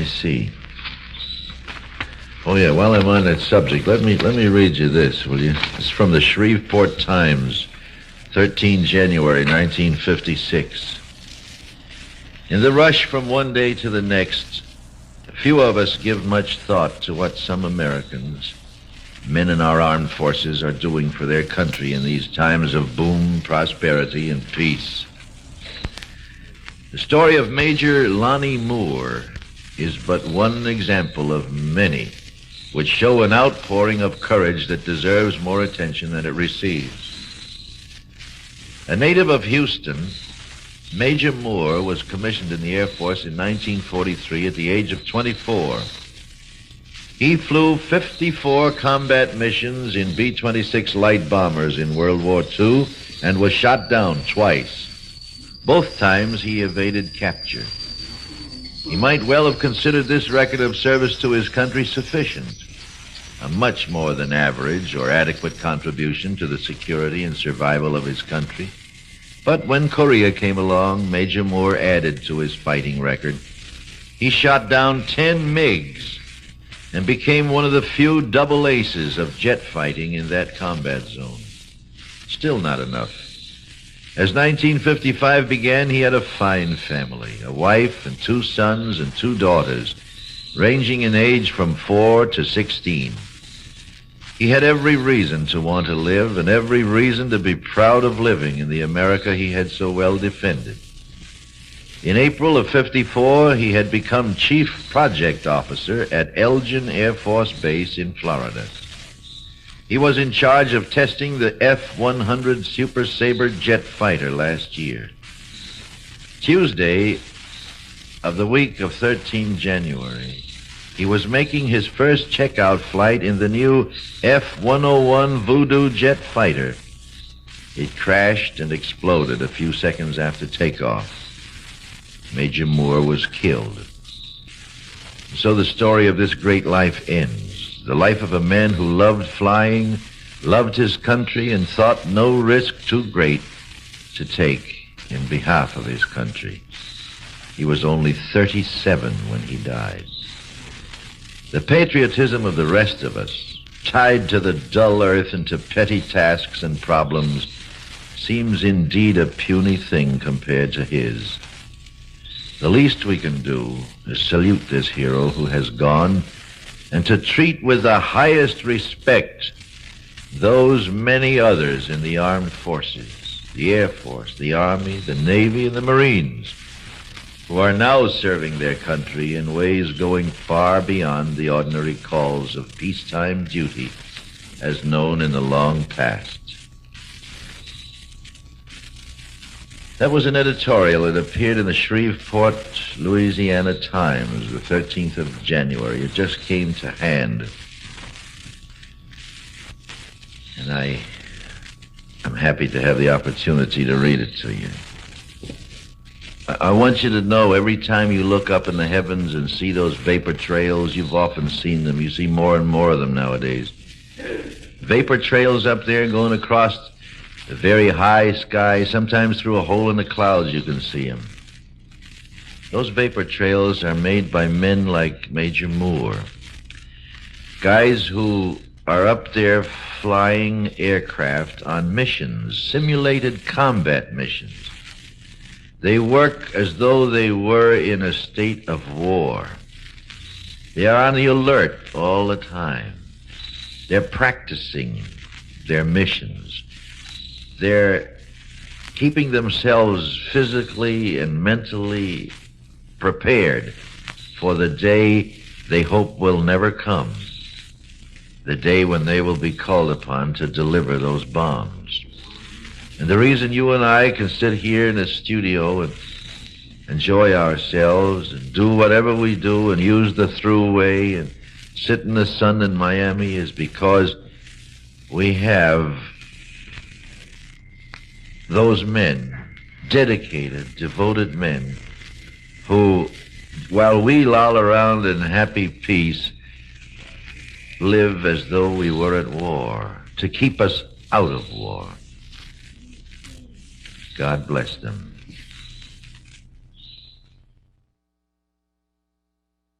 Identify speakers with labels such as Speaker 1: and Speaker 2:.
Speaker 1: see. Oh, yeah, while I'm on that subject, let me read you this, will you? It's from the Shreveport Times, 13 January 1956. In the rush from one day to the next, few of us give much thought to what some Americans, men in our armed forces, are doing for their country in these times of boom, prosperity, and peace. The story of Major Lonnie Moore is but one example of many which show an outpouring of courage that deserves more attention than it receives. A native of Houston, Major Moore was commissioned in the Air Force in 1943 at the age of 24. He flew 54 combat missions in B-26 light bombers in World War II and was shot down twice. Both times he evaded capture. He might well have considered this record of service to his country sufficient, a much more than average or adequate contribution to the security and survival of his country. But when Korea came along, Major Moore added to his fighting record. He shot down 10 MiGs and became one of the few double aces of jet fighting in that combat zone. Still not enough. As 1955 began, he had a fine family, a wife and 2 sons and 2 daughters, ranging in age from 4 to 16. He had every reason to want to live and every reason to be proud of living in the America he had so well defended. In April of '54, he had become Chief Project Officer at Eglin Air Force Base in Florida. He was in charge of testing the F-101 Super Sabre jet fighter last year. Tuesday of the week of 13 January, he was making his first checkout flight in the new F-101 Voodoo jet fighter. It crashed and exploded a few seconds after takeoff. Major Moore was killed. So the story of this great life ends. The life of a man who loved flying, loved his country, and thought no risk too great to take in behalf of his country. He was only 37 when he died. The patriotism of the rest of us, tied to the dull earth and to petty tasks and problems, seems indeed a puny thing compared to his. The least we can do is salute this hero who has gone and to treat with the highest respect those many others in the armed forces, the Air Force, the Army, the Navy, and the Marines, who are now serving their country in ways going far beyond the ordinary calls of peacetime duty as known in the long past. That was an editorial that appeared in the Shreveport, Louisiana Times, the 13th of January. It just came to hand. And I'm happy to have the opportunity to read it to you. I want you to know every time you look up in the heavens and see those vapor trails, you've often seen them. You see more and more of them nowadays. Vapor trails up there going across the very high sky, sometimes through a hole in the clouds you can see them. Those vapor trails are made by men like Major Moore, guys who are up there flying aircraft on missions, simulated combat missions. They work as though they were in a state of war. They are on the alert all the time. They're practicing their missions. They're keeping themselves physically and mentally prepared for the day they hope will never come, the day when they will be called upon to deliver those bombs. And the reason you and I can sit here in the studio and enjoy ourselves and do whatever we do and use the throughway and sit in the sun in Miami is because we have those men, dedicated, devoted men, who, while we loll around in happy peace, live as though we were at war, to keep us out of war. God bless them.